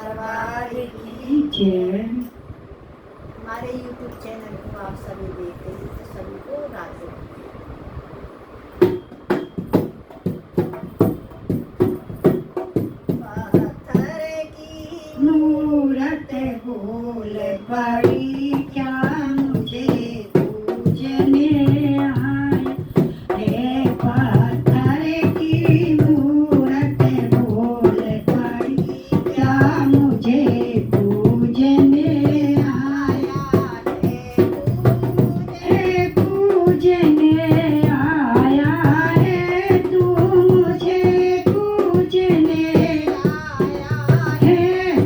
दरबार की जय। हमारे YouTube चैनल को आप सभी देखते हैं तो सभी को राधे। पत्थर की मूरत बोल पड़ी क्या मुझे पूजने आए। हे पत्थर की मूरत बोल पड़ी क्या मुझे पूजने आया। हे पूजने आया है तू मुझे पूजने हे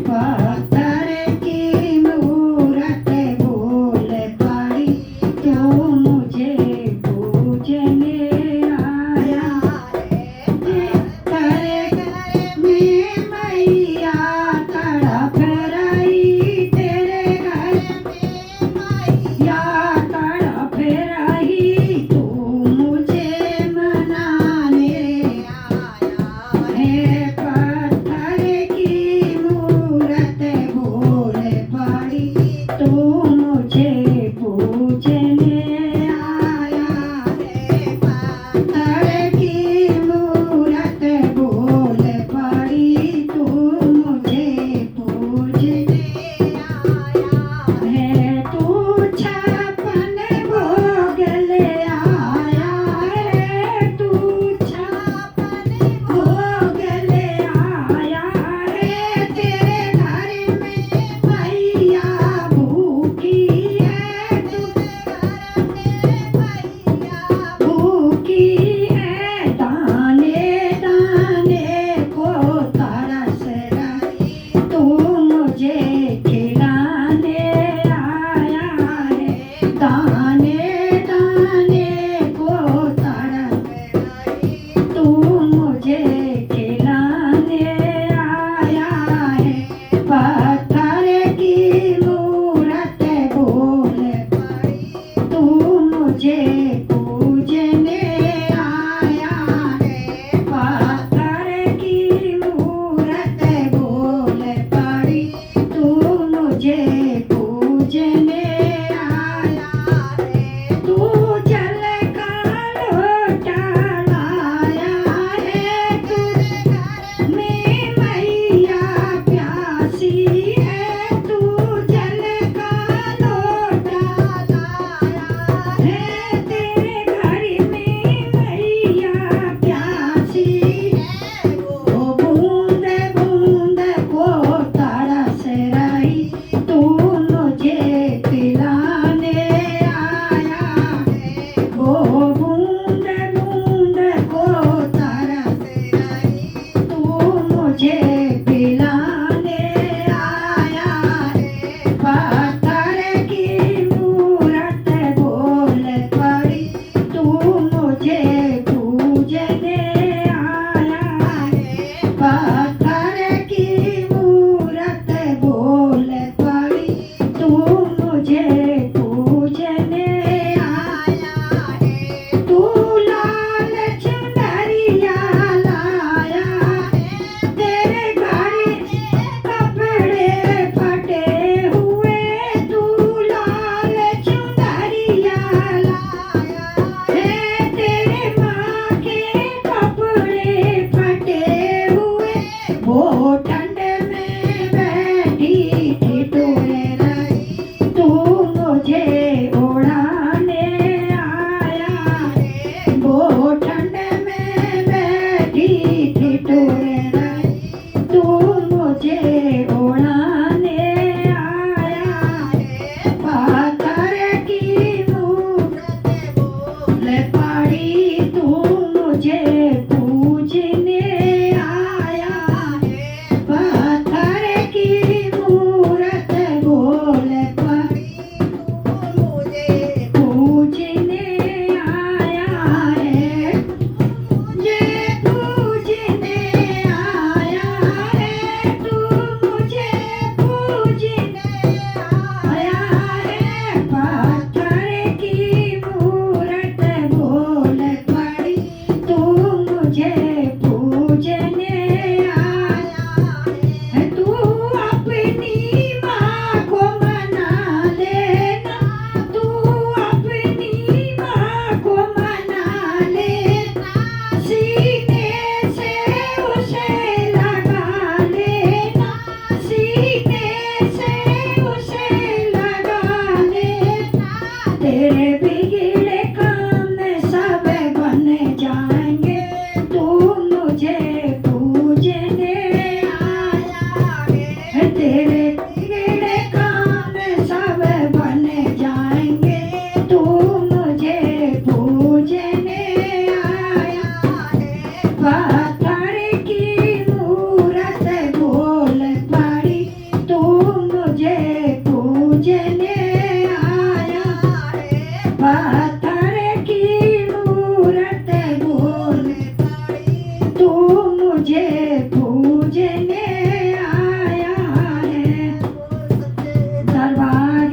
पत्थर की मूरत बोल पड़ी तू मुझे पूजने आया। पत्थर में मैया तड़प रही तेरे घर या तड़प रही तू मुझे मनाने हे पत्थर की मूरत बोल पड़ी तू मुझे पूजने आया। हे पत्थर की मूरत बोल पड़ी तू मुझे पूजने आया। है तू छप्पन भोग ले आया है तू छप्पन भोग ले आया है तेरे घर में मैया भूखी है तेरे घर में मैया भूखी है। दाने दाने को तरस रही तू मुझे खिलाने आया है। दाने दाने को तरस रही तू मुझे खिलाने आया है। पत्थर की मूरत बोल पड़ी तू मुझे पूजने आया है। पत्थर की मूरत बोल पड़ी तू मुझे पूजने आया है। तू जल का लोटा लाया है तेरे घर में मैया प्यासी है। तू जल का लोटा लाया है तेरे घर में मैया प्यासी है। वो बूंद बूंद को तरस रही तू मुझे पिलाने आया है। वो बूंद बूंद को तरस रही तू मुझे पिलाने आया है। पत्थर की मूरत बोल पड़ी तू मुझे पूजने आया है। पत्थर की मूरत बोल पड़ी तू मुझे पूजने आया है। तू लाल चुनरिया लाया है तेरे घर कपड़े फटे हुए। तू लाल चुनरिया लाया है तेरे माँ के कपड़े फटे हुए। वो ठंड में बैठी ठिठुरे रही तू मुझे उड़ाने आया है। वो ठंड में बैठी ठिठुरे रही तू मुझे उड़ाने आया है। पत्थर की मूरत बोल पड़ी तू मुझे पूजने आया है। पत्थर की मूरत बोल पड़ी तू मुझे पूजने आया है। मुझे पूजने आया है तू मुझे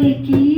की